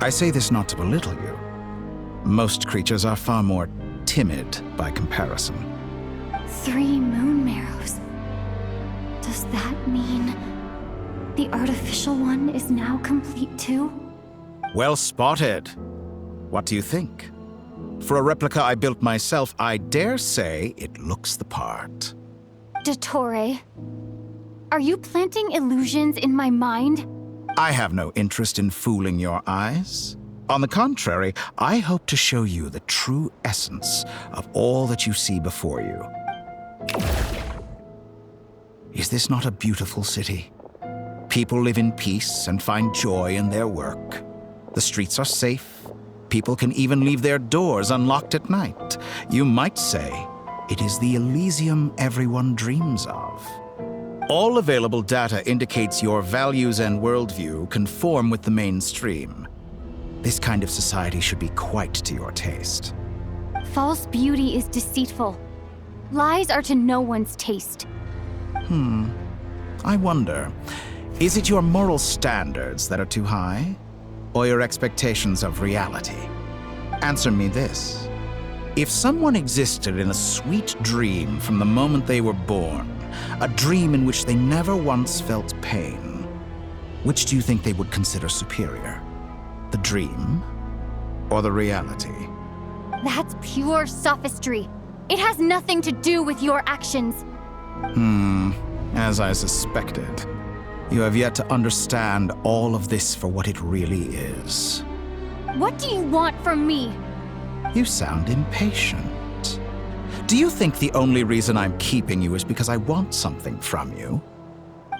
I say this not to belittle you. Most creatures are far more timid by comparison. 3 moon marrows. Does that mean the artificial one is now complete too? Well spotted. What do you think? For a replica I built myself, I dare say it looks the part. Dottore, are you planting illusions in my mind? I have no interest in fooling your eyes. On the contrary, I hope to show you the true essence of all that you see before you. Is this not a beautiful city? People live in peace and find joy in their work. The streets are safe. People can even leave their doors unlocked at night. You might say it is the Elysium everyone dreams of. All available data indicates your values and worldview conform with the mainstream. This kind of society should be quite to your taste. False beauty is deceitful. Lies are to no one's taste. I wonder, is it your moral standards that are too high? Or your expectations of reality? Answer me this. If someone existed in a sweet dream from the moment they were born, a dream in which they never once felt pain, which do you think they would consider superior? The dream or the reality? That's pure sophistry. It has nothing to do with your actions. As I suspected. You have yet to understand all of this for what it really is. What do you want from me? You sound impatient. Do you think the only reason I'm keeping you is because I want something from you?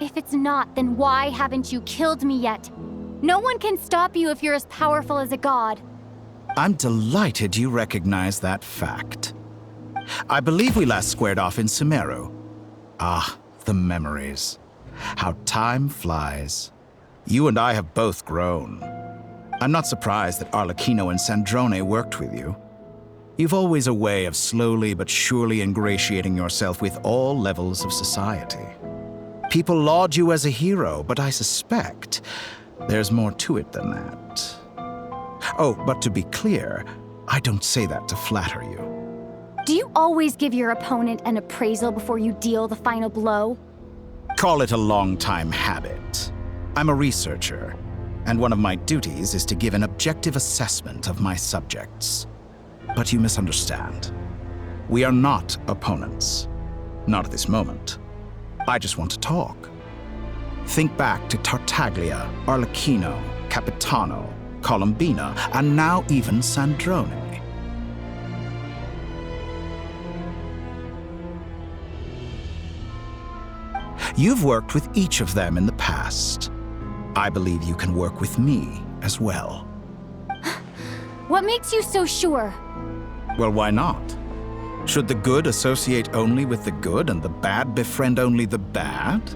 If it's not, then why haven't you killed me yet? No one can stop you if you're as powerful as a god. I'm delighted you recognize that fact. I believe we last squared off in Sumeru. Ah, the memories. How time flies. You and I have both grown. I'm not surprised that Arlecchino and Sandrone worked with you. You've always a way of slowly but surely ingratiating yourself with all levels of society. People laud you as a hero, but I suspect there's more to it than that. Oh, but to be clear, I don't say that to flatter you. Do you always give your opponent an appraisal before you deal the final blow? Call it a long-time habit. I'm a researcher, and one of my duties is to give an objective assessment of my subjects. But you misunderstand. We are not opponents. Not at this moment. I just want to talk. Think back to Tartaglia, Arlecchino, Capitano, Colombina, and now even Sandrone. You've worked with each of them in the past. I believe you can work with me as well. What makes you so sure? Well, why not? Should the good associate only with the good and the bad befriend only the bad?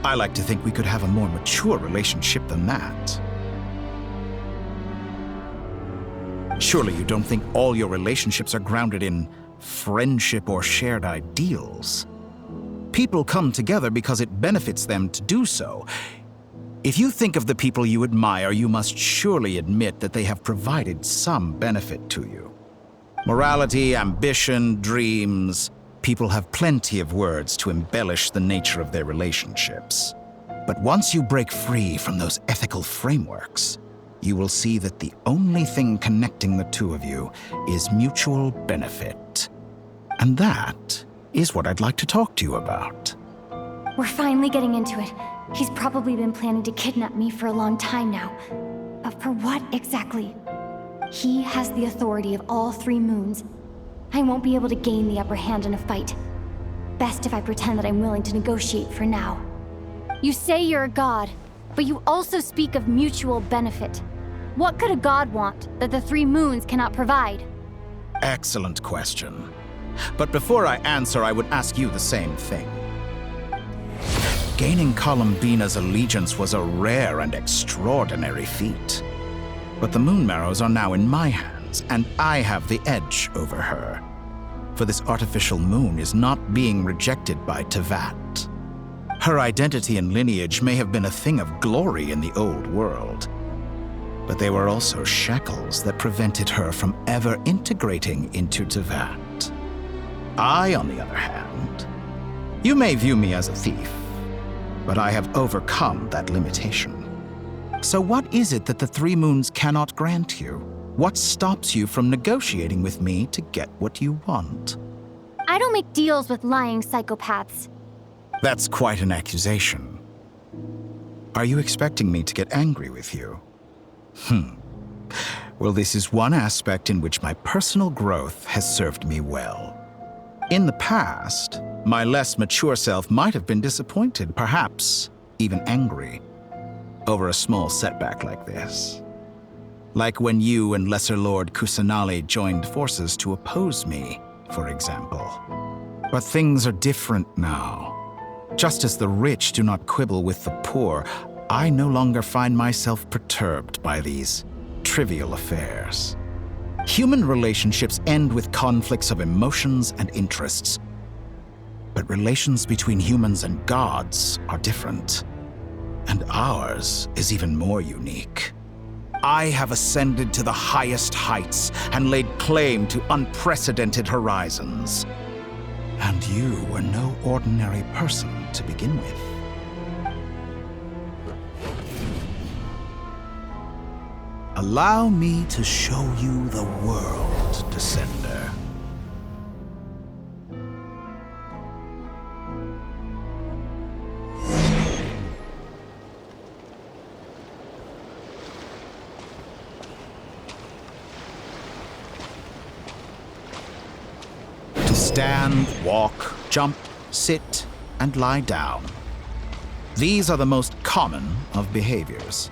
I like to think we could have a more mature relationship than that. Surely you don't think all your relationships are grounded in friendship or shared ideals. People come together because it benefits them to do so. If you think of the people you admire, you must surely admit that they have provided some benefit to you. Morality, ambition, dreams. People have plenty of words to embellish the nature of their relationships. But once you break free from those ethical frameworks, you will see that the only thing connecting the two of you is mutual benefit. And that is what I'd like to talk to you about. We're finally getting into it. He's probably been planning to kidnap me for a long time now. But for what exactly? He has the authority of all 3 moons. I won't be able to gain the upper hand in a fight. Best if I pretend that I'm willing to negotiate for now. You say you're a god, but you also speak of mutual benefit. What could a god want that the 3 moons cannot provide? Excellent question. But before I answer, I would ask you the same thing. Gaining Colombina's allegiance was a rare and extraordinary feat. But the Moon Marrows are now in my hands, and I have the edge over her. For this artificial moon is not being rejected by Tevat. Her identity and lineage may have been a thing of glory in the old world. But they were also shackles that prevented her from ever integrating into Tevat. I, on the other hand, you may view me as a thief, but I have overcome that limitation. So what is it that the Three Moons cannot grant you? What stops you from negotiating with me to get what you want? I don't make deals with lying psychopaths. That's quite an accusation. Are you expecting me to get angry with you? Well, this is one aspect in which my personal growth has served me well. In the past, my less mature self might have been disappointed, perhaps even angry, over a small setback like this. Like when you and Lesser Lord Kusanali joined forces to oppose me, for example. But things are different now. Just as the rich do not quibble with the poor, I no longer find myself perturbed by these trivial affairs. Human relationships end with conflicts of emotions and interests. But relations between humans and gods are different. And ours is even more unique. I have ascended to the highest heights and laid claim to unprecedented horizons. And you were no ordinary person to begin with. Allow me to show you the world, Descender. To stand, walk, jump, sit, and lie down. These are the most common of behaviors.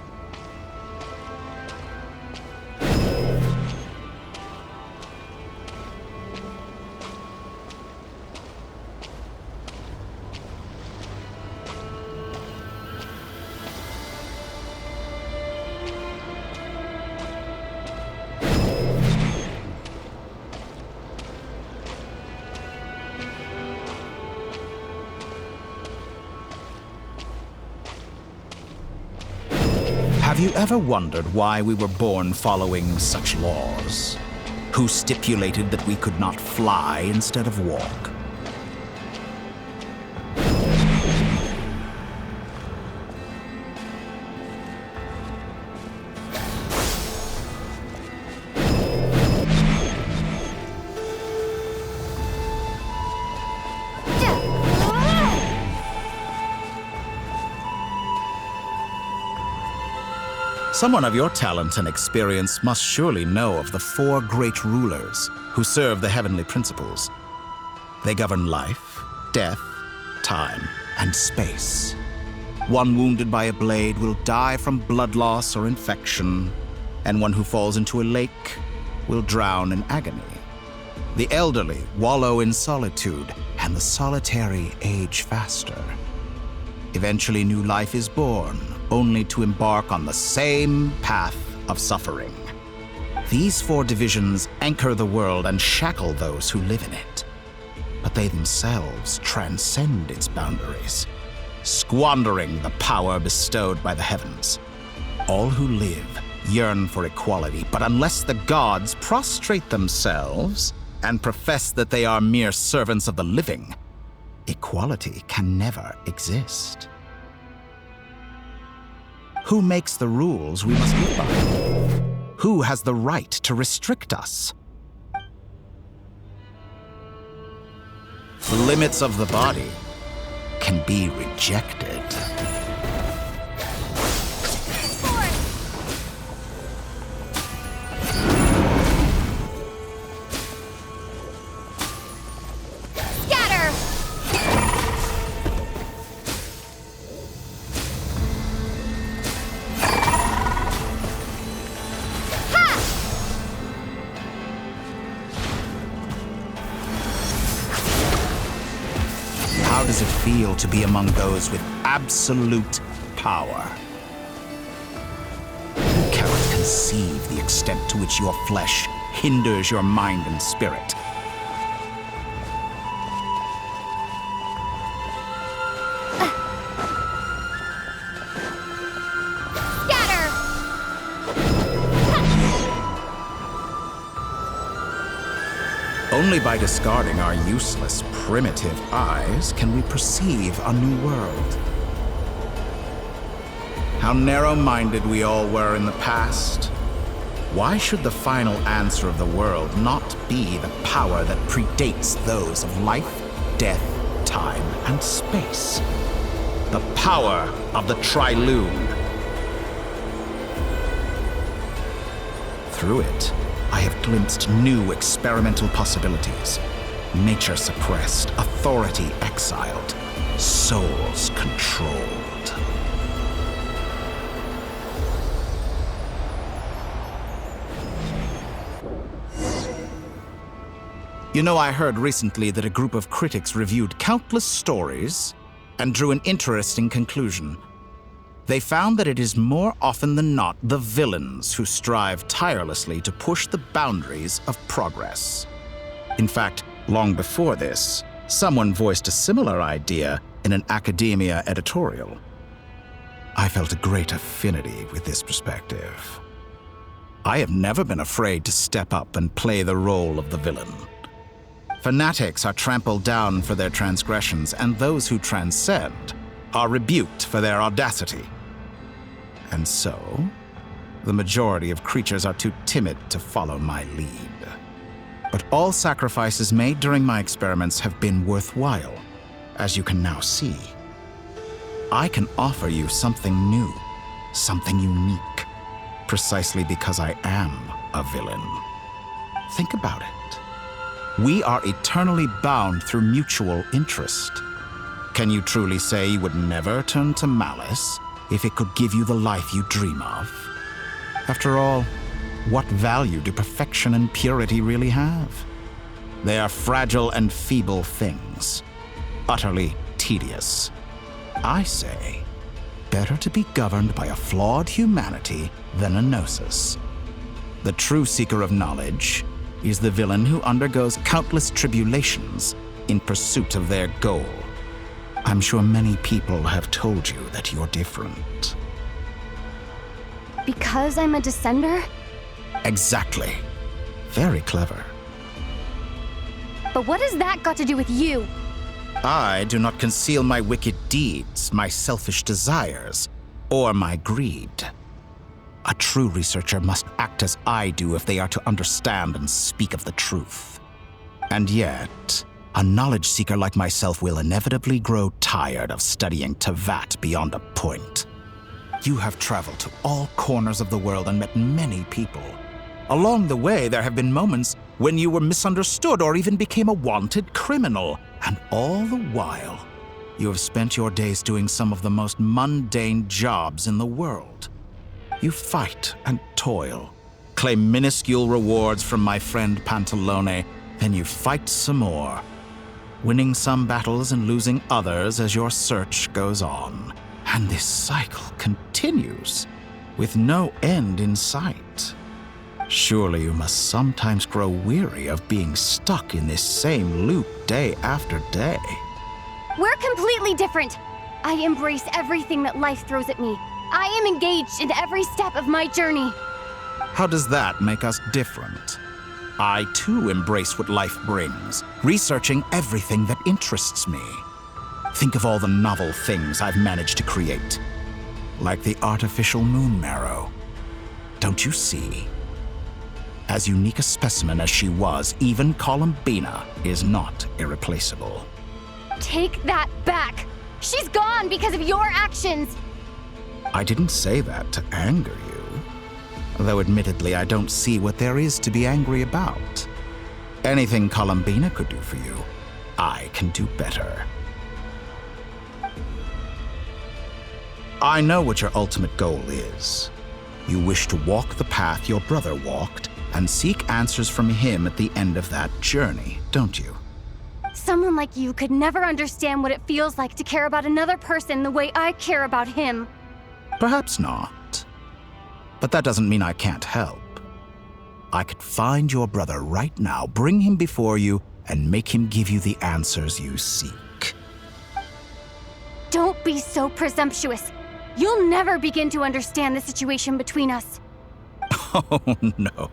Have you ever wondered why we were born following such laws? Who stipulated that we could not fly instead of walk? Someone of your talent and experience must surely know of the four great rulers who serve the heavenly principles. They govern life, death, time, and space. One wounded by a blade will die from blood loss or infection, and one who falls into a lake will drown in agony. The elderly wallow in solitude, and the solitary age faster. Eventually, new life is born, only to embark on the same path of suffering. These four divisions anchor the world and shackle those who live in it. But they themselves transcend its boundaries, squandering the power bestowed by the heavens. All who live yearn for equality, but unless the gods prostrate themselves and profess that they are mere servants of the living, equality can never exist. Who makes the rules we must live by? Who has the right to restrict us? The limits of the body can be rejected. How does it feel to be among those with absolute power? You cannot conceive the extent to which your flesh hinders your mind and spirit. Scatter! Only by discarding our useless, primitive eyes can we perceive a new world. How narrow-minded we all were in the past. Why should the final answer of the world not be the power that predates those of life, death, time, and space? The power of the Trilune. Through it, I have glimpsed new experimental possibilities. Nature suppressed, authority exiled, souls controlled. You know, I heard recently that a group of critics reviewed countless stories and drew an interesting conclusion. They found that it is more often than not the villains who strive tirelessly to push the boundaries of progress. In fact, long before this, someone voiced a similar idea in an academia editorial. I felt a great affinity with this perspective. I have never been afraid to step up and play the role of the villain. Fanatics are trampled down for their transgressions, and those who transcend are rebuked for their audacity. And so, the majority of creatures are too timid to follow my lead. But all sacrifices made during my experiments have been worthwhile, as you can now see. I can offer you something new, something unique, precisely because I am a villain. Think about it. We are eternally bound through mutual interest. Can you truly say you would never turn to malice if it could give you the life you dream of? After all, what value do perfection and purity really have? They are fragile and feeble things, utterly tedious. I say, better to be governed by a flawed humanity than a gnosis. The true seeker of knowledge is the villain who undergoes countless tribulations in pursuit of their goal. I'm sure many people have told you that you're different. Because I'm a descender? Exactly. Very clever. But what has that got to do with you? I do not conceal my wicked deeds, my selfish desires, or my greed. A true researcher must act as I do if they are to understand and speak of the truth. And yet, a knowledge seeker like myself will inevitably grow tired of studying Tevat beyond a point. You have traveled to all corners of the world and met many people. Along the way, there have been moments when you were misunderstood or even became a wanted criminal. And all the while, you have spent your days doing some of the most mundane jobs in the world. You fight and toil, claim minuscule rewards from my friend Pantalone, then you fight some more, winning some battles and losing others as your search goes on. And this cycle continues, with no end in sight. Surely you must sometimes grow weary of being stuck in this same loop day after day. We're completely different. I embrace everything that life throws at me. I am engaged in every step of my journey. How does that make us different? I too embrace what life brings, researching everything that interests me. Think of all the novel things I've managed to create, like the artificial moon marrow. Don't you see? As unique a specimen as she was, even Columbina is not irreplaceable. Take that back! She's gone because of your actions! I didn't say that to anger you, though admittedly I don't see what there is to be angry about. Anything Columbina could do for you, I can do better. I know what your ultimate goal is. You wish to walk the path your brother walked and seek answers from him at the end of that journey, don't you? Someone like you could never understand what it feels like to care about another person the way I care about him. Perhaps not. But that doesn't mean I can't help. I could find your brother right now, bring him before you, and make him give you the answers you seek. Don't be so presumptuous. You'll never begin to understand the situation between us. Oh, no.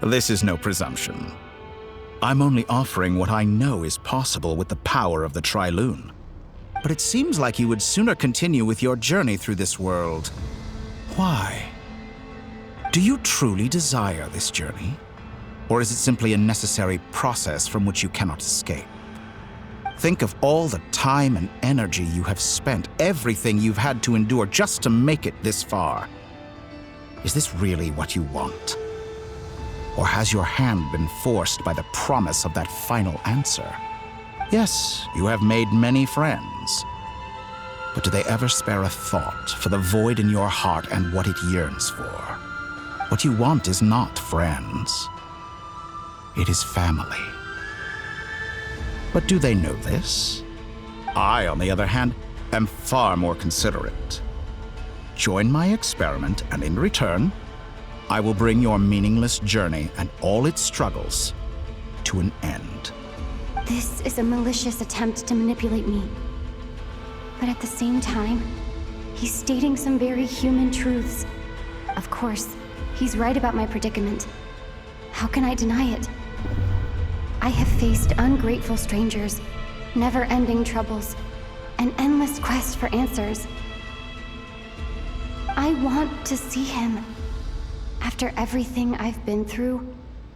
This is no presumption. I'm only offering what I know is possible with the power of the Trilune. But it seems like you would sooner continue with your journey through this world. Why? Do you truly desire this journey? Or is it simply a necessary process from which you cannot escape? Think of all the time and energy you have spent, everything you've had to endure just to make it this far. Is this really what you want? Or has your hand been forced by the promise of that final answer? Yes, you have made many friends. But do they ever spare a thought for the void in your heart and what it yearns for? What you want is not friends. It is family. But do they know this? I, on the other hand, am far more considerate. Join my experiment, and in return, I will bring your meaningless journey and all its struggles to an end. This is a malicious attempt to manipulate me. But at the same time, he's stating some very human truths. Of course, he's right about my predicament. How can I deny it? I have faced ungrateful strangers, never-ending troubles, an endless quest for answers. I want to see him. After everything I've been through,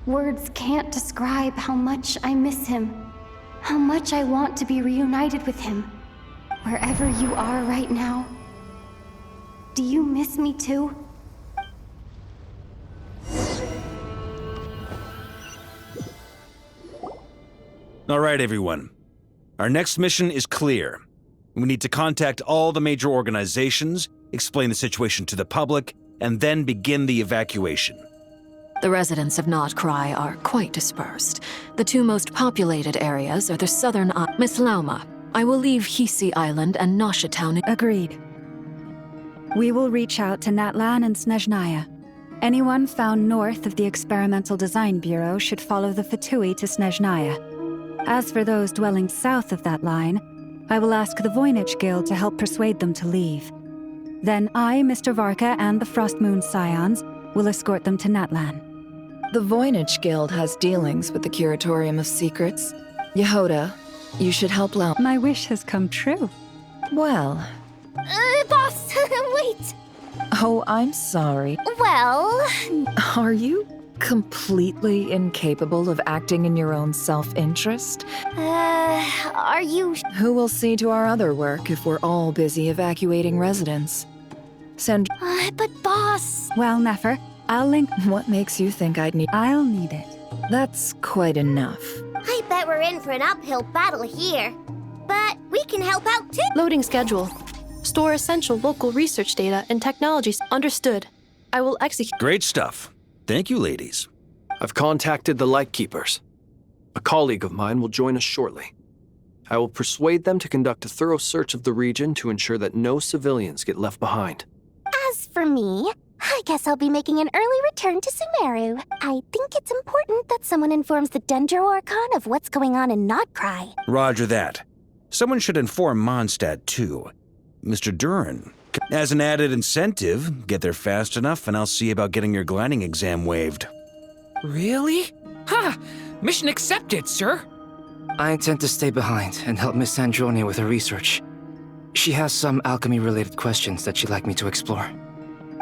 words can't describe how much I miss him, how much I want to be reunited with him. Wherever you are right now, do you miss me too? All right, everyone. Our next mission is clear. We need to contact all the major organizations, explain the situation to the public, and then begin the evacuation. The residents of Nodcry are quite dispersed. The two most populated areas are the southern Miss Lauma, I will leave Hisi Island and Nosha Town. Agreed. We will reach out to Natlan and Snezhnaya. Anyone found north of the Experimental Design Bureau should follow the Fatui to Snezhnaya. As for those dwelling south of that line, I will ask the Voynich Guild to help persuade them to leave. Then I, Mr. Varka, and the Frostmoon Scions will escort them to Natlan. The Voynich Guild has dealings with the Curatorium of Secrets. Yehoda, you should help Lau. My wish has come true. Well... Boss, wait! Oh, I'm sorry. Well... Are you completely incapable of acting in your own self-interest? Are you... Who will see to our other work if we're all busy evacuating residents? Send... but boss... Well, Nefer, I'll link... What makes you think I'd need... I'll need it. That's quite enough. I bet we're in for an uphill battle here. But we can help out too. Loading schedule. Store essential local research data and technologies. Understood. I will execute. Great stuff. Thank you, ladies. I've contacted the Lightkeepers. A colleague of mine will join us shortly. I will persuade them to conduct a thorough search of the region to ensure that no civilians get left behind. As for me, I guess I'll be making an early return to Sumeru. I think it's important that someone informs the Dendro Archon of what's going on in Nodcry. Roger that. Someone should inform Mondstadt, too. Mr. Duran. As an added incentive, get there fast enough and I'll see about getting your gliding exam waived. Really? Ha! Mission accepted, sir. I intend to stay behind and help Miss Sandrone with her research. She has some alchemy-related questions that she'd like me to explore.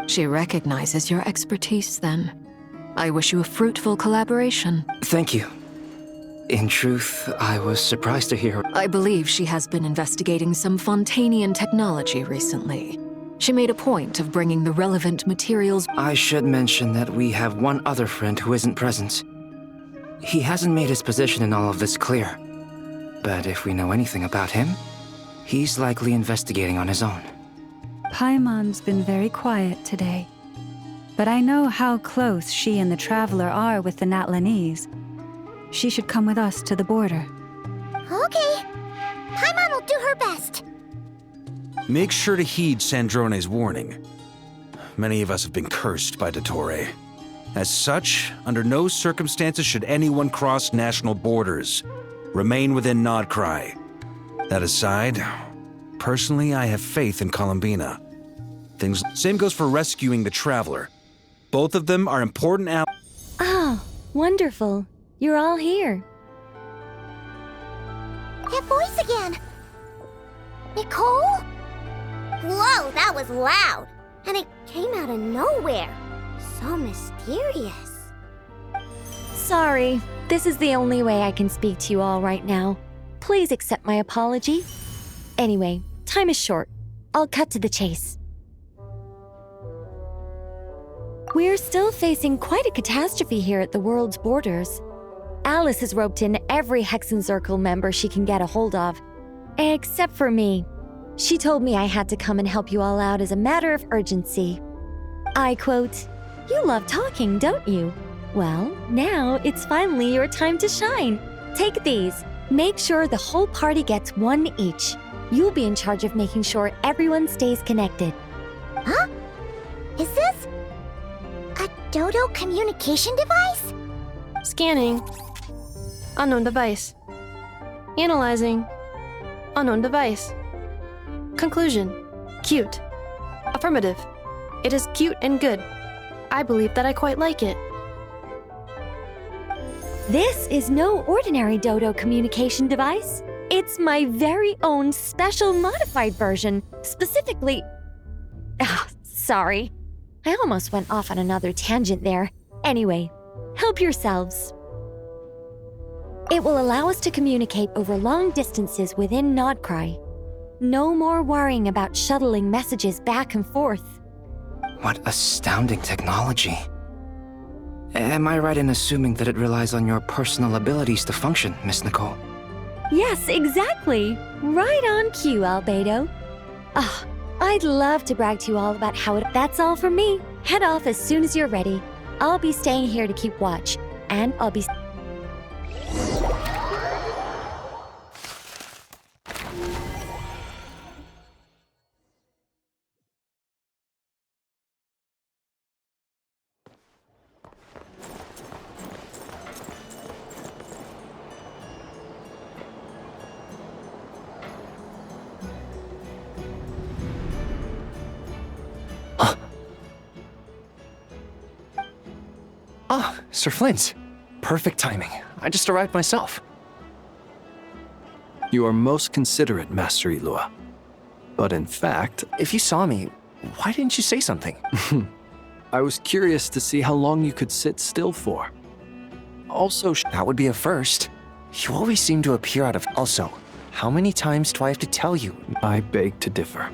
She recognizes your expertise, then. I wish you a fruitful collaboration. Thank you. In truth, I was surprised to hear her. I believe she has been investigating some Fontanian technology recently. She made a point of bringing the relevant materials. I should mention that we have one other friend who isn't present. He hasn't made his position in all of this clear. But if we know anything about him, he's likely investigating on his own. Paimon's been very quiet today. But I know how close she and the Traveler are with the Natlanese. She should come with us to the border. Okay. Paimon will do her best. Make sure to heed Sandrone's warning. Many of us have been cursed by Dottore. As such, under no circumstances should anyone cross national borders. Remain within Nodcry. That aside, personally, I have faith in Columbina. Same goes for rescuing the Traveler. Both of them are important Oh, wonderful. You're all here. That voice again! Nicole? Whoa, that was loud! And it came out of nowhere. So mysterious. Sorry, this is the only way I can speak to you all right now. Please accept my apology. Anyway, time is short. I'll cut to the chase. We're still facing quite a catastrophe here at the world's borders. Alice has roped in every Hexencircle member she can get a hold of. Except for me. She told me I had to come and help you all out as a matter of urgency. I quote, "You love talking, don't you? Well, now it's finally your time to shine. Take these. Make sure the whole party gets one each. You'll be in charge of making sure everyone stays connected." Huh? Is this a Dodo communication device? Scanning. Unknown device. Analyzing. Unknown device. Conclusion. Cute. Affirmative. It is cute and good. I believe that I quite like it. This is no ordinary Dodo communication device. It's my very own special modified version, specifically... sorry. I almost went off on another tangent there. Anyway, help yourselves. It will allow us to communicate over long distances within Nodcry. No more worrying about shuttling messages back and forth. What astounding technology. Am I right in assuming that it relies on your personal abilities to function, Miss Nicole? Yes, exactly. Right on cue, Albedo. I'd love to brag to you all about how it... That's all from me. Head off as soon as you're ready. I'll be staying here to keep watch, and I'll be... Ah, Sir Flint. Perfect timing. I just arrived myself. You are most considerate, Master Ilua. But in fact... If you saw me, why didn't you say something? I was curious to see how long you could sit still for. Also... That would be a first. You always seem to appear out of... Also, how many times do I have to tell you? I beg to differ.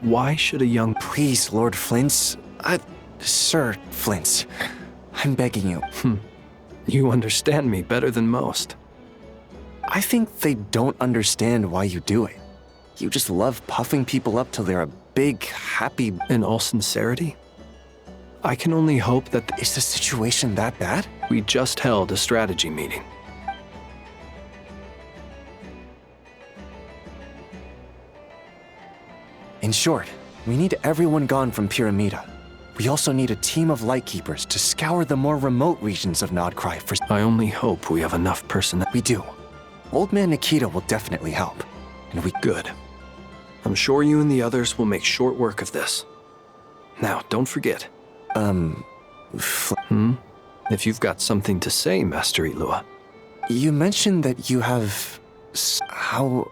Why should a young... Please, Lord Flint's... Sir Flint's... I'm begging you. You understand me better than most. I think they don't understand why you do it. You just love puffing people up till they're a big, happy... In all sincerity, I can only hope that... Is the situation that bad? We just held a strategy meeting. In short, we need everyone gone from Pyramida. We also need a team of Lightkeepers to scour the more remote regions of Nodcry for... I only hope we have enough personnel. We do. Old Man Nikita will definitely help. And we... Good. I'm sure you and the others will make short work of this. Now, don't forget. If you've got something to say, Master Ilua. You mentioned that you have... How...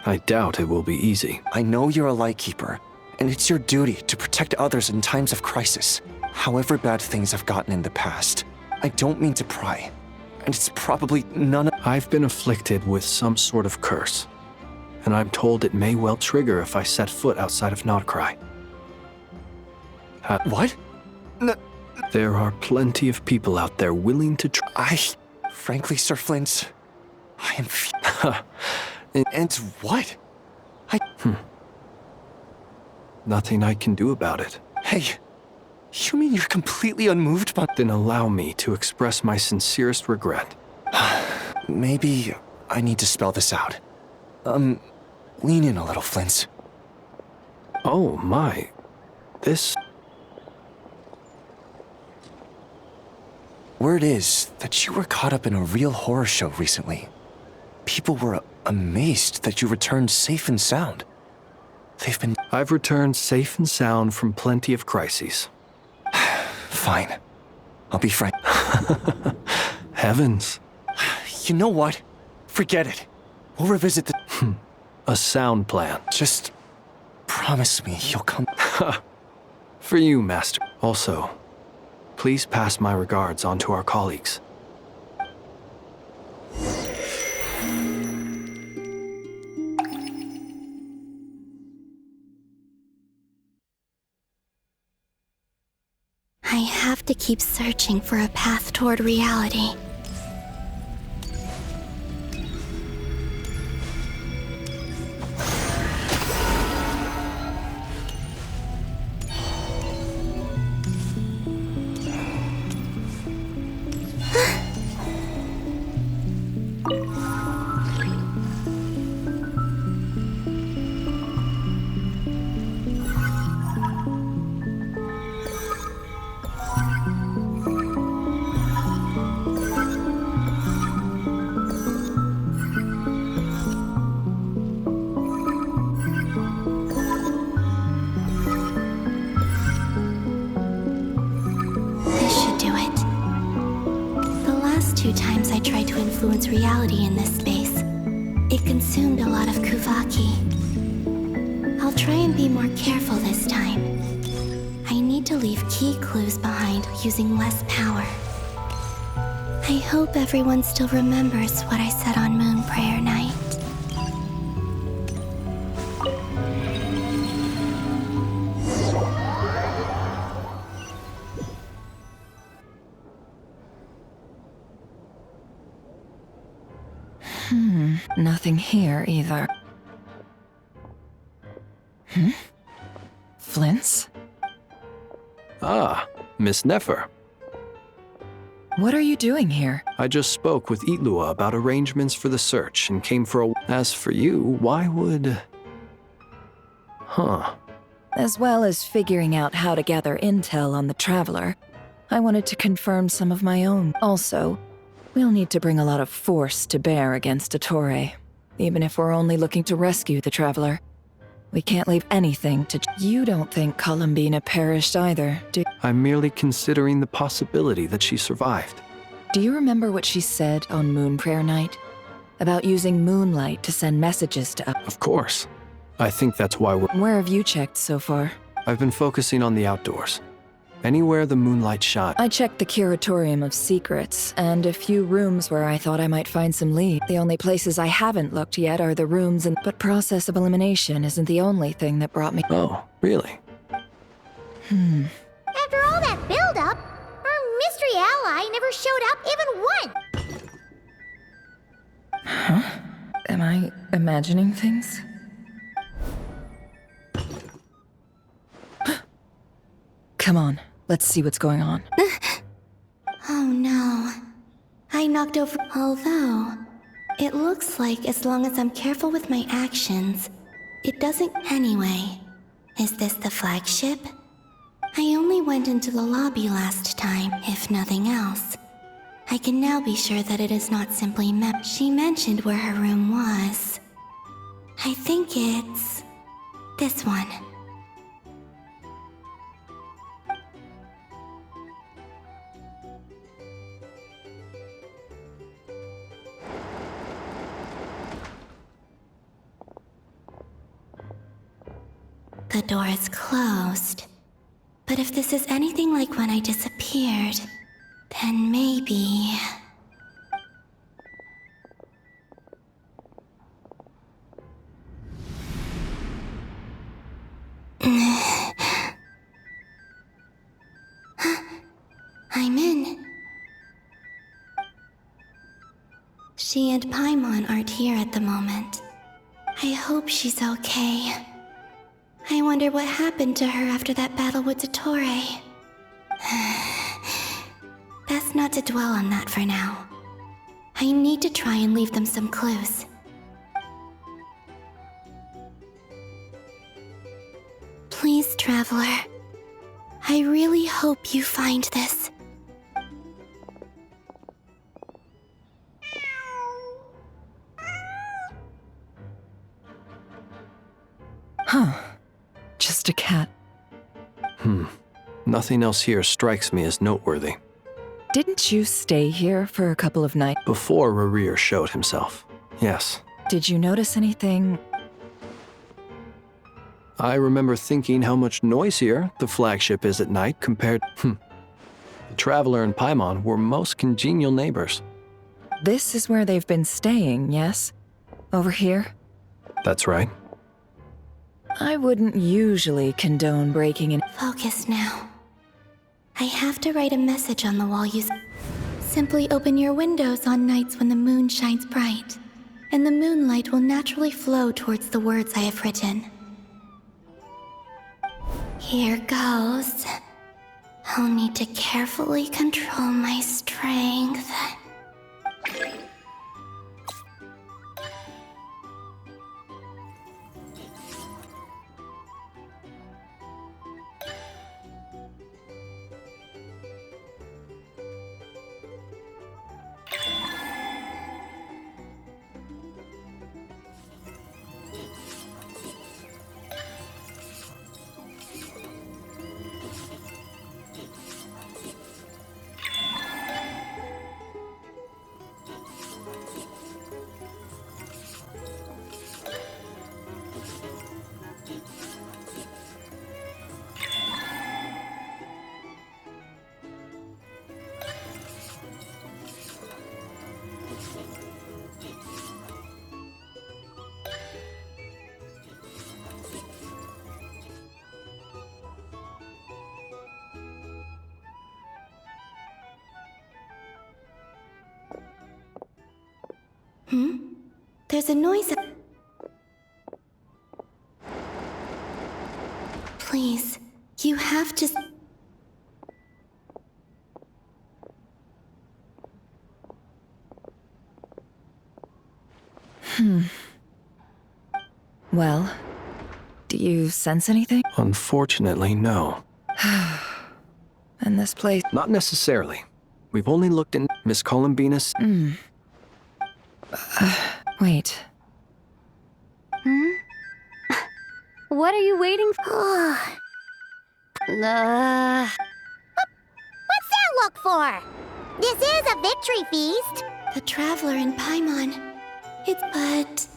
I doubt it will be easy. I know you're a Lightkeeper. And it's your duty to protect others in times of crisis, however bad things have gotten in the past. I don't mean to pry, and it's probably none of... I've been afflicted with some sort of curse, and I'm told it may well trigger if I set foot outside of Nodcry. What? There are plenty of people out there willing to Frankly, Sir Flint, I am... And what? Nothing I can do about it. Hey, you mean you're completely unmoved by... Then allow me to express my sincerest regret. Maybe I need to spell this out. Lean in a little, Flint. Oh my. This... Word is that you were caught up in a real horror show recently. People were amazed that you returned safe and sound. I've returned safe and sound from plenty of crises. Fine. I'll be frank. Heavens. You know what? Forget it. We'll revisit the... A sound plan. Just promise me you'll come... For you, Master. Also, please pass my regards on to our colleagues. I have to keep searching for a path toward reality. Reality in this space. It consumed a lot of Kuvaki. I'll try and be more careful this time. I need to leave key clues behind using less power. I hope everyone still remembers what I said on Moon Prayer Night. Nothing here either. Flints? Ah, Miss Nefer. What are you doing here? I just spoke with Itlua about arrangements for the search and came for a... As for you, why would... As well as figuring out how to gather intel on the Traveler, I wanted to confirm some of my own. Also, we'll need to bring a lot of force to bear against Dottore, even if we're only looking to rescue the Traveler. We can't leave anything to... You don't think Columbina perished either, do... I'm merely considering the possibility that she survived. Do you remember what she said on Moon Prayer Night? About using moonlight to send messages to us? Of course. I think that's why we're... Where have you checked so far? I've been focusing on the outdoors. Anywhere the moonlight shines. I checked the Curatorium of Secrets, and a few rooms where I thought I might find some lead. The only places I haven't looked yet are the rooms and... But process of elimination isn't the only thing that brought me... Oh, really? After all that build-up, our mystery ally never showed up even once! Huh? Am I imagining things? Come on, let's see what's going on. Oh no. I knocked over... Although, it looks like as long as I'm careful with my actions, it doesn't... Anyway, is this the flagship? I only went into the lobby last time, if nothing else. I can now be sure that it is not simply She mentioned where her room was. I think it's... this one. The door is closed. But if this is anything like when I disappeared, then maybe... I'm in. She and Paimon aren't here at the moment. I hope she's okay. I wonder what happened to her after that battle with Dottore. Best not to dwell on that for now. I need to try and leave them some clues. Please, Traveler. I really hope you find this. Huh. Just a cat. Nothing else here strikes me as noteworthy. Didn't you stay here for a couple of nights? Before Rarir showed himself. Yes. Did you notice anything? I remember thinking how much noisier the flagship is at night compared. The Traveler and Paimon were most congenial neighbors. This is where they've been staying, yes? Over here? That's right. I wouldn't usually condone breaking in. Focus now. I have to write a message on the wall Simply open your windows on nights when the moon shines bright, and the moonlight will naturally flow towards the words I have written. Here goes. I'll need to carefully control my strength. There's a noise. Please, you have to. Well, do you sense anything? Unfortunately, no. And this place. Not necessarily. We've only looked in. Miss Columbinus. Wait. What are you waiting for? What's that look for? This is a victory feast. The Traveler and Paimon. But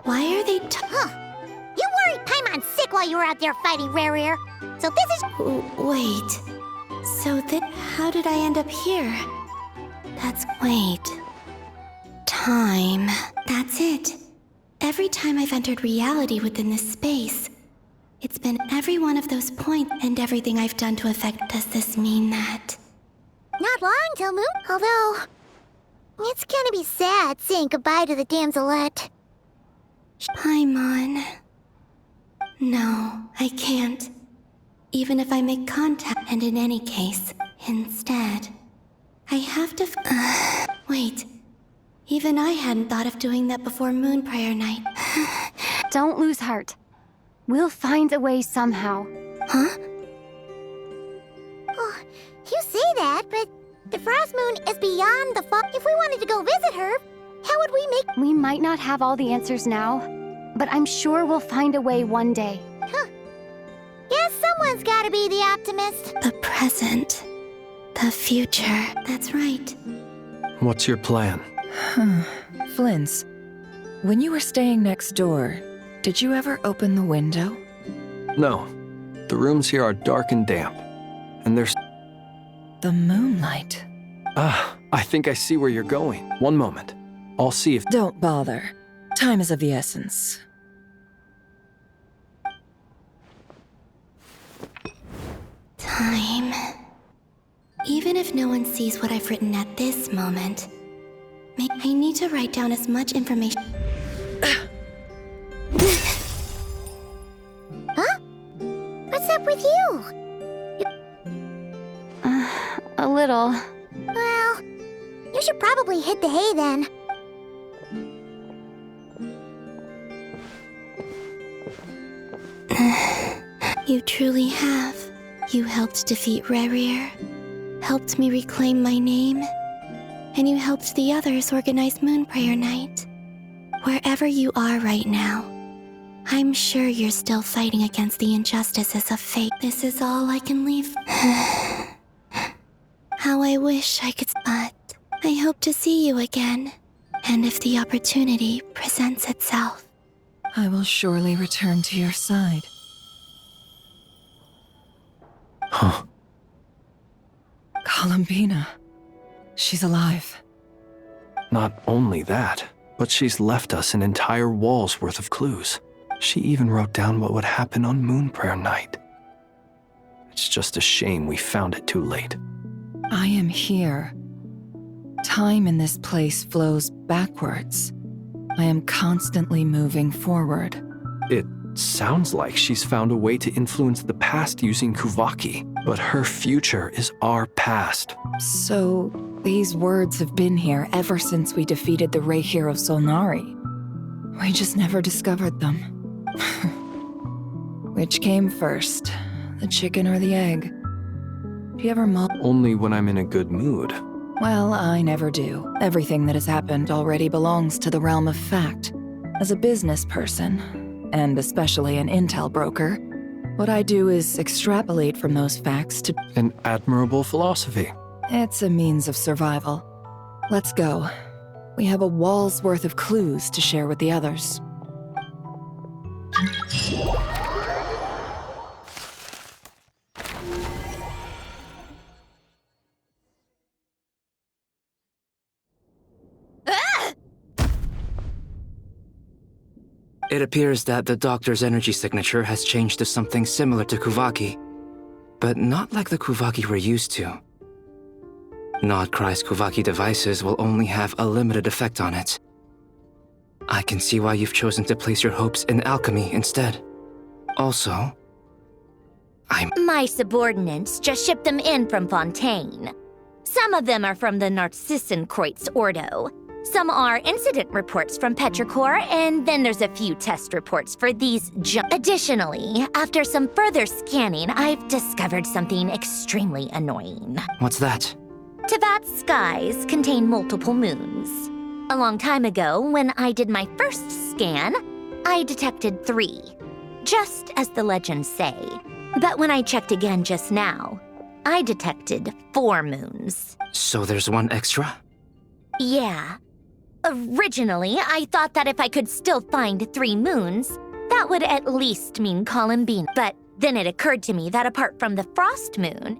why are they You worried Paimon's sick while you were out there fighting Rare. So this is... Wait. So then how did I end up here? Wait. Time. That's it. Every time I've entered reality within this space, it's been every one of those points and everything I've done to affect. Does this mean that? Not long till Moon. Although, it's gonna be sad saying goodbye to the damselette. Paimon. No, I can't. Even if I make contact, and in any case, instead, I have to wait. Even I hadn't thought of doing that before Moon Prayer Night. Don't lose heart. We'll find a way somehow. Huh? Oh, you say that, but the Frost Moon is beyond the If we wanted to go visit her, how would we make... We might not have all the answers now, but I'm sure we'll find a way one day. Huh. Guess someone's gotta be the optimist. The present. The future. That's right. What's your plan? Flint's, when you were staying next door, did you ever open the window? No. The rooms here are dark and damp. And there's... The moonlight. I think I see where you're going. One moment. I'll see if... Don't bother. Time is of the essence. Time. Even if no one sees what I've written at this moment, I need to write down as much information. Huh? What's up with you? A little. Well, you should probably hit the hay then. You truly have. You helped defeat Rare, helped me reclaim my name, and you helped the others organize Moon Prayer Night. Wherever you are right now, I'm sure you're still fighting against the injustices of fate. This is all I can leave. How I wish I could, but I hope to see you again. And if the opportunity presents itself. I will surely return to your side. Huh. Columbina. She's alive. Not only that, but she's left us an entire wall's worth of clues. She even wrote down what would happen on Moon Prayer Night. It's just a shame we found it too late. I am here. Time in this place flows backwards. I am constantly moving forward. It sounds like she's found a way to influence the past using Kuvaki, but her future is our past. So, these words have been here ever since we defeated the Ray Hero Solnari. We just never discovered them. Which came first, the chicken or the egg? Do you ever Only when I'm in a good mood. Well, I never do. Everything that has happened already belongs to the realm of fact. As a business person, and especially an intel broker, what I do is extrapolate from those facts to... An admirable philosophy. It's a means of survival. Let's go. We have a wall's worth of clues to share with the others. It appears that the doctor's energy signature has changed to something similar to Kuvaki, but not like the Kuvaki we're used to. Notcry's Kuvaki devices will only have a limited effect on it. I can see why you've chosen to place your hopes in alchemy instead. Also, My subordinates just shipped them in from Fontaine. Some of them are from the Narcissenkreuz Ordo. Some are incident reports from Petrichor, and then there's a few test reports for these Additionally, after some further scanning, I've discovered something extremely annoying. What's that? Tevat's skies contain multiple moons. A long time ago, when I did my first scan, I detected 3, just as the legends say. But when I checked again just now, I detected 4 moons. So there's one extra? Yeah. Originally, I thought that if I could still find 3 moons, that would at least mean Columbine. But then it occurred to me that apart from the frost moon,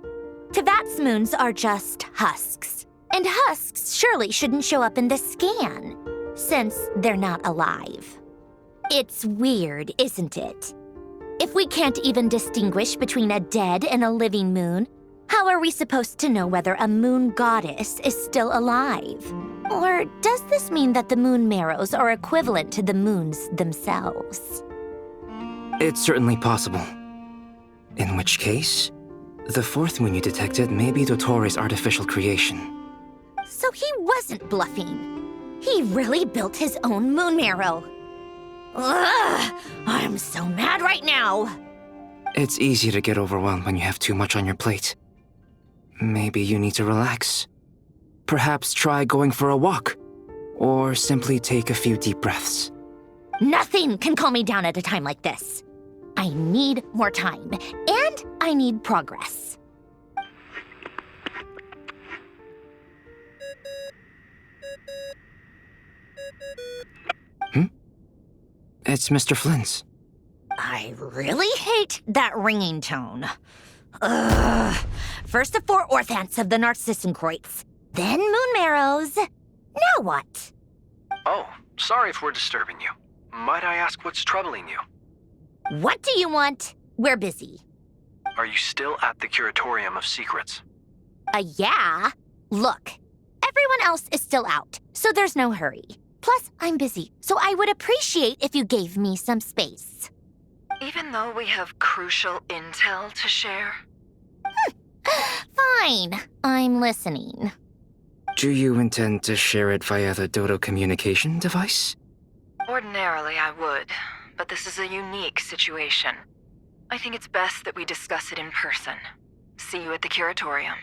Tevat's moons are just husks. And husks surely shouldn't show up in the scan, since they're not alive. It's weird, isn't it? If we can't even distinguish between a dead and a living moon, how are we supposed to know whether a moon goddess is still alive? Or does this mean that the moon marrows are equivalent to the moons themselves? It's certainly possible. In which case, the 4th moon you detected may be Dottore artificial creation. So he wasn't bluffing. He really built his own moon marrow. Ugh! I'm so mad right now! It's easy to get overwhelmed when you have too much on your plate. Maybe you need to relax. Perhaps try going for a walk, or simply take a few deep breaths. Nothing can calm me down at a time like this. I need more time, and I need progress. It's Mr. Flynn's. I really hate that ringing tone. Ugh. First the 4 orthants of the Narcissenkreuz, then moon marrows. Now what? Oh, sorry if we're disturbing you. Might I ask what's troubling you? What do you want? We're busy. Are you still at the Curatorium of Secrets? Yeah. Look, everyone else is still out, so there's no hurry. Plus, I'm busy, so I would appreciate if you gave me some space. Even though we have crucial intel to share? Fine, I'm listening. Do you intend to share it via the Dodo communication device? Ordinarily, I would, but this is a unique situation. I think it's best that we discuss it in person. See you at the Curatorium.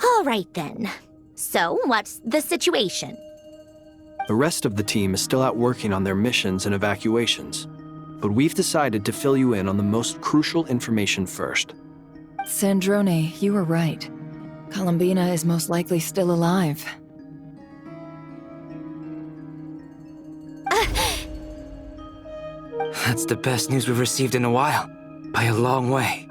All right then. So, what's the situation? The rest of the team is still out working on their missions and evacuations, but we've decided to fill you in on the most crucial information first. Sandrone, you were right. Columbina is most likely still alive. That's the best news we've received in a while. By a long way.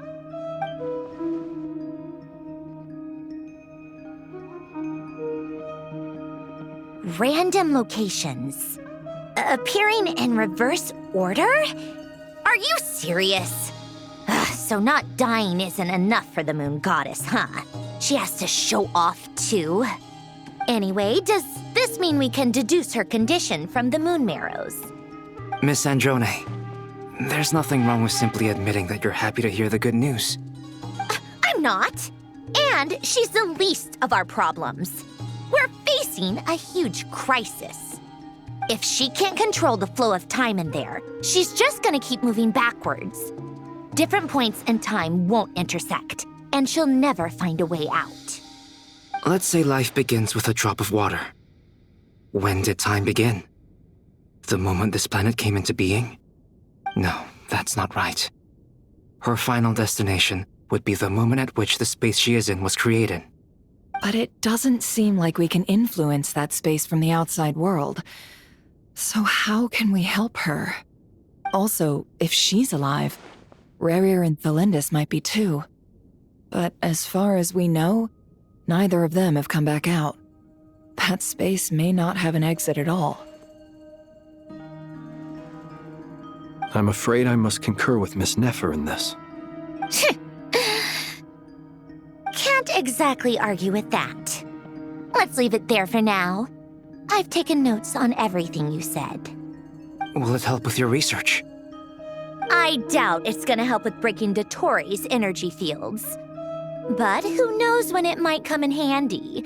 Random locations. Appearing in reverse order? Are you serious? So not dying isn't enough for the moon goddess, huh? She has to show off too. Anyway, does this mean we can deduce her condition from the moon marrows? Miss Androne, there's nothing wrong with simply admitting that you're happy to hear the good news. I'm not. And she's the least of our problems. We're facing a huge crisis. If she can't control the flow of time in there, she's just gonna keep moving backwards. Different points in time won't intersect, and she'll never find a way out. Let's say life begins with a drop of water. When did time begin? The moment this planet came into being? No, that's not right. Her final destination would be the moment at which the space she is in was created. But it doesn't seem like we can influence that space from the outside world. So how can we help her? Also, if she's alive, Rerir and Thalindus might be too. But as far as we know, neither of them have come back out. That space may not have an exit at all. I'm afraid I must concur with Miss Nefer in this. Can't exactly argue with that. Let's leave it there for now. I've taken notes on everything you said. Will it help with your research? I doubt it's gonna help with breaking Dottoro's energy fields. But who knows when it might come in handy.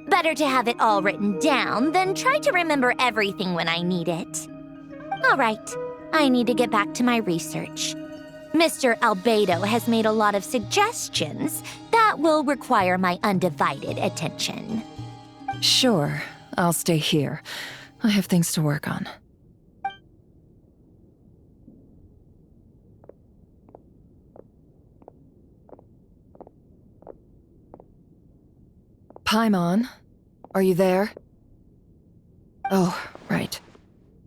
Better to have it all written down than try to remember everything when I need it. All right, I need to get back to my research. Mr. Albedo has made a lot of suggestions that will require my undivided attention. Sure, I'll stay here. I have things to work on. Paimon, are you there? Oh, right.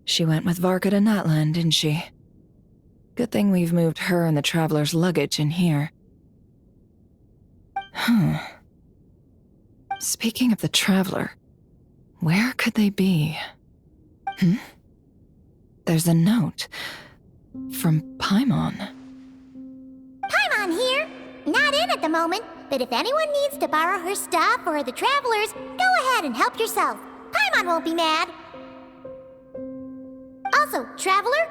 She went with Varka to Natlan, didn't she? Good thing we've moved her and the Traveler's luggage in here. Speaking of the Traveler, where could they be? There's a note from Paimon. Paimon here. Not in at the moment, but if anyone needs to borrow her stuff or the Travelers, go ahead and help yourself. Paimon won't be mad. Also, Traveler,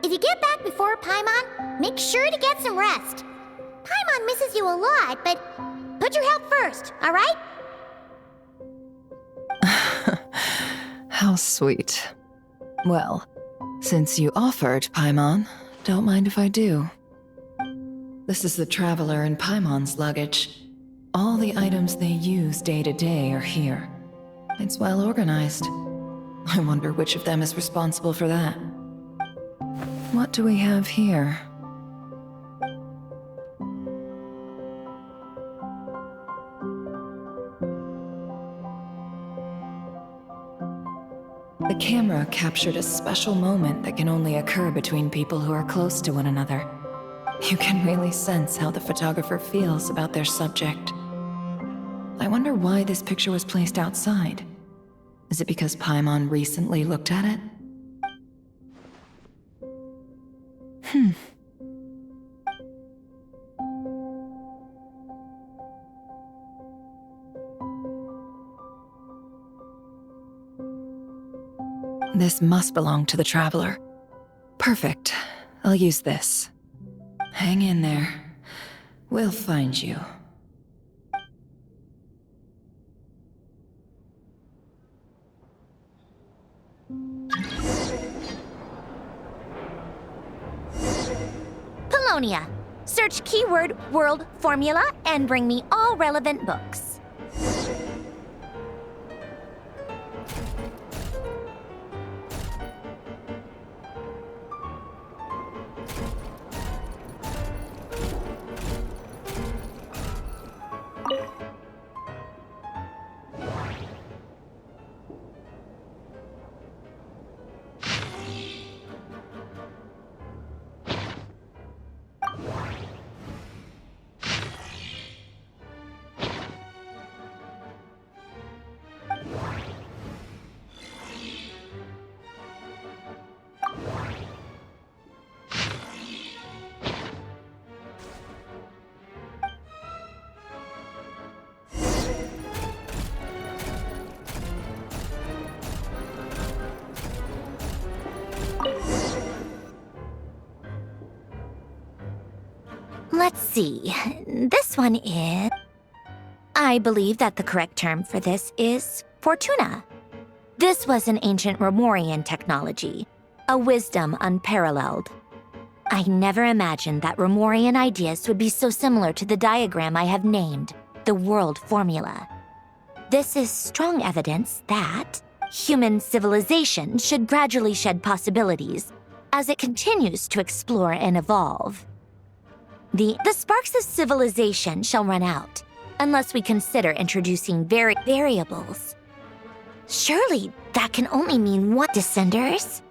if you get back before Paimon, make sure to get some rest. Paimon misses you a lot, but put your health first, all right? How sweet. Well, since you offered, Paimon, don't mind if I do. This is the Traveler and Paimon's luggage. All the items they use day to day are here. It's well organized. I wonder which of them is responsible for that. What do we have here? The camera captured a special moment that can only occur between people who are close to one another. You can really sense how the photographer feels about their subject. I wonder why this picture was placed outside. Is it because Paimon recently looked at it? This must belong to the Traveler. Perfect. I'll use this. Hang in there. We'll find you. Polonia. Search keyword world formula and bring me all relevant books. Let's see. This one is... I believe that the correct term for this is Fortuna. This was an ancient Romorian technology, a wisdom unparalleled. I never imagined that Romorian ideas would be so similar to the diagram I have named, the World Formula. This is strong evidence that human civilization should gradually shed possibilities as it continues to explore and evolve. The sparks of civilization shall run out unless we consider introducing variables. Surely that can only mean what, Descenders?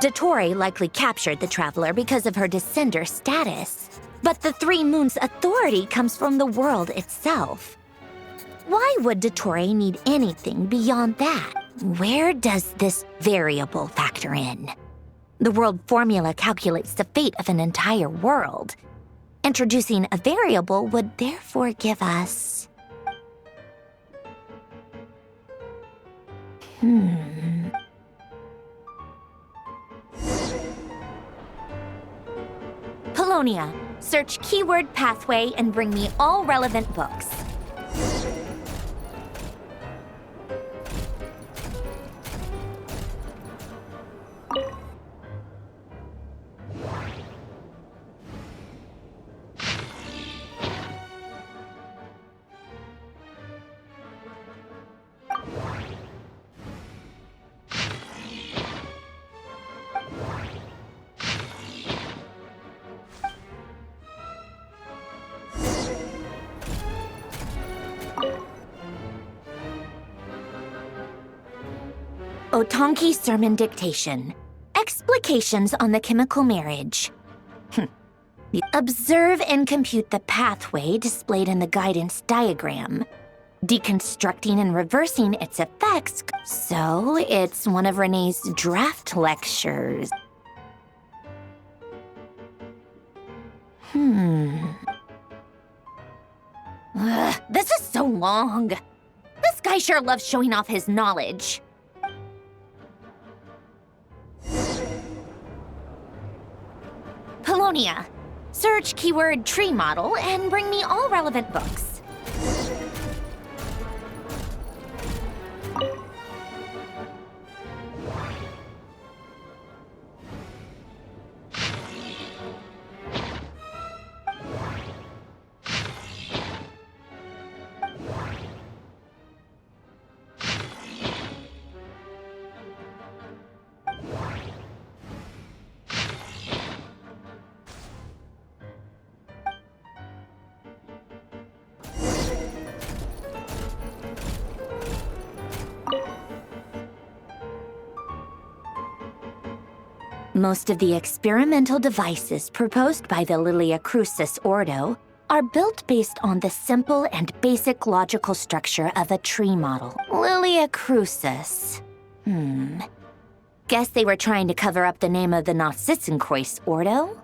Dottore likely captured the Traveler because of her Descender status, but the Three Moons' authority comes from the world itself. Why would Dottore need anything beyond that? Where does this variable factor in? The world formula calculates the fate of an entire world. Introducing a variable would therefore give us... Polonia, search keyword pathway and bring me all relevant books. Otonki Sermon Dictation. Explications on the chemical marriage. Observe and compute the pathway displayed in the guidance diagram, deconstructing and reversing its effects. So, it's one of Renee's draft lectures. This is so long. This guy sure loves showing off his knowledge. Polonia, search keyword tree model and bring me all relevant books. Most of the experimental devices proposed by the Lilia Crucis Ordo are built based on the simple and basic logical structure of a tree model. Lilia Crucis. Guess they were trying to cover up the name of the Nautitzenkreuz Ordo?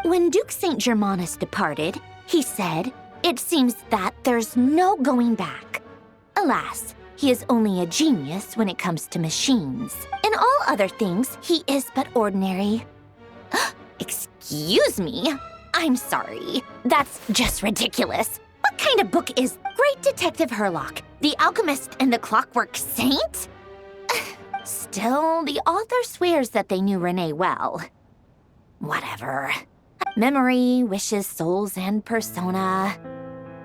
When Duke St. Germanus departed, he said, "It seems that there's no going back." Alas, he is only a genius when it comes to machines. In all other things, he is but ordinary. Excuse me? I'm sorry. That's just ridiculous. What kind of book is Great Detective Herlock, The Alchemist and the Clockwork Saint? Still, the author swears that they knew Renee well. Whatever. Memory, wishes, souls, and persona.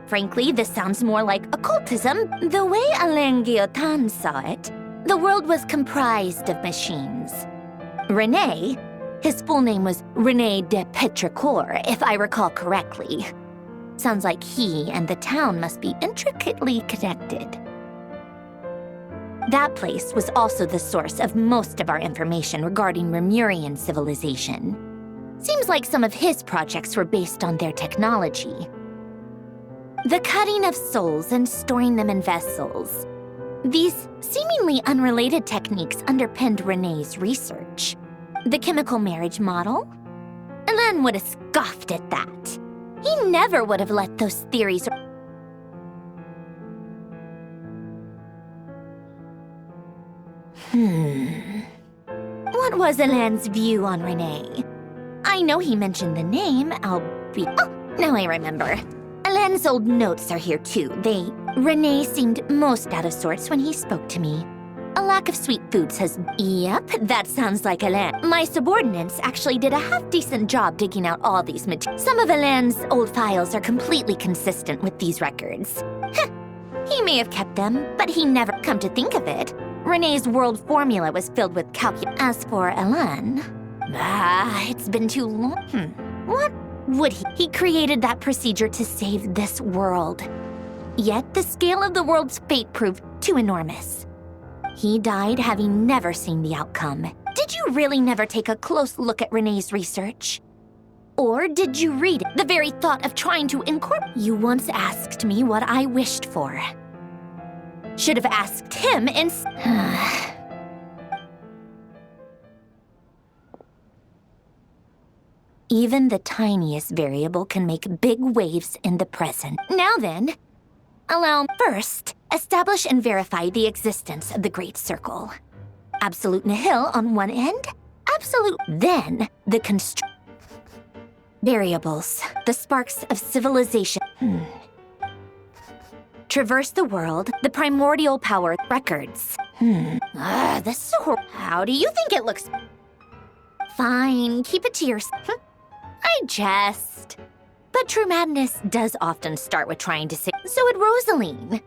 Frankly, this sounds more like occultism. The way Alain Guillotin saw it, the world was comprised of machines. René, his full name was René de Petrichor, if I recall correctly. Sounds like he and the town must be intricately connected. That place was also the source of most of our information regarding Remurian civilization. Seems like some of his projects were based on their technology. The cutting of souls and storing them in vessels. These seemingly unrelated techniques underpinned René's research. The chemical marriage model? Alain would have scoffed at that. He never would have let those theories... What was Alain's view on Renee? I I know he mentioned the name, Oh, now I remember. Alain's old notes are here too. Renee seemed most out of sorts when he spoke to me. A lack of sweet foods has... Yep, that sounds like Alain. My subordinates actually did a half-decent job digging out all these materials. Some of Alain's old files are completely consistent with these records. He may have kept them, but he never... Come to think of it, Renee's world formula was filled with As for Alain... it's been too long. What would he? He created that procedure to save this world. Yet the scale of the world's fate proved too enormous. He died having never seen the outcome. Did you really never take a close look at Renee's research? Or did you read it? The very thought of trying to incorporate... You once asked me what I wished for. Should have asked him instead. Even the tiniest variable can make big waves in the present. Now then, allow first, establish and verify the existence of the Great Circle. Absolute nihil on one end, absolute... Then, the variables, the sparks of civilization. Traverse the world, the primordial power, records. This is so horrible. How do you think it looks? Fine, keep it to yourself. I jest. But true madness does often start with trying to say... So would Rosaline.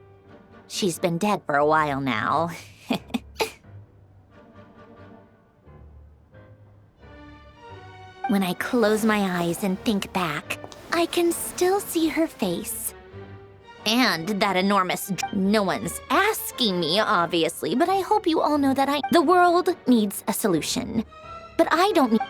She's been dead for a while now. When I close my eyes and think back, I can still see her face. And that enormous... No one's asking me, obviously, but I hope you all know that The world needs a solution. But I don't need...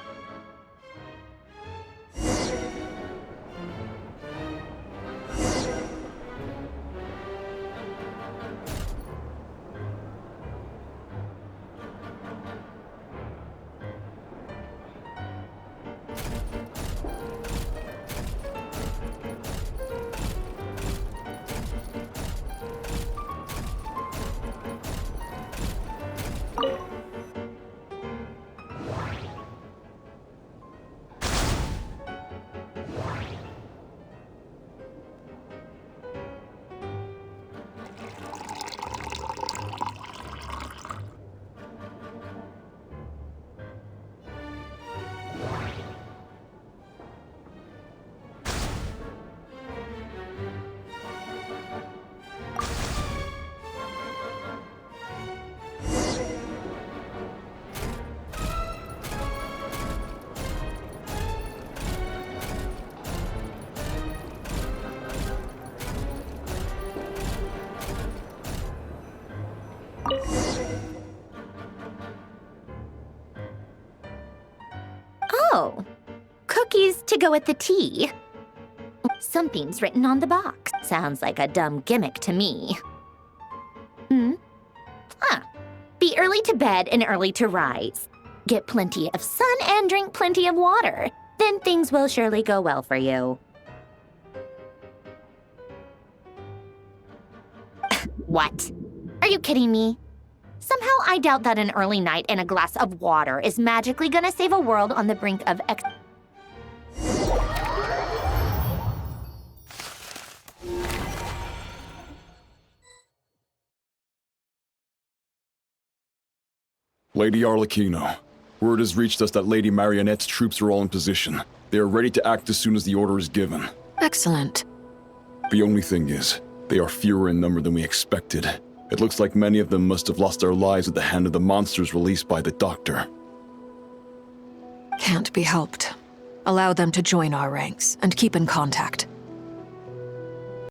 Oh, cookies to go with the tea. Something's written on the box. Sounds like a dumb gimmick to me. Be early to bed and early to rise. Get plenty of sun and drink plenty of water. Then things will surely go well for you. What? Are you kidding me? Somehow I doubt that an early night and a glass of water is magically gonna save a world on the brink of Lady Arlecchino, word has reached us that Lady Marionette's troops are all in position. They are ready to act as soon as the order is given. Excellent. The only thing is, they are fewer in number than we expected. It looks like many of them must have lost their lives at the hand of the monsters released by the Doctor. Can't be helped. Allow them to join our ranks and keep in contact.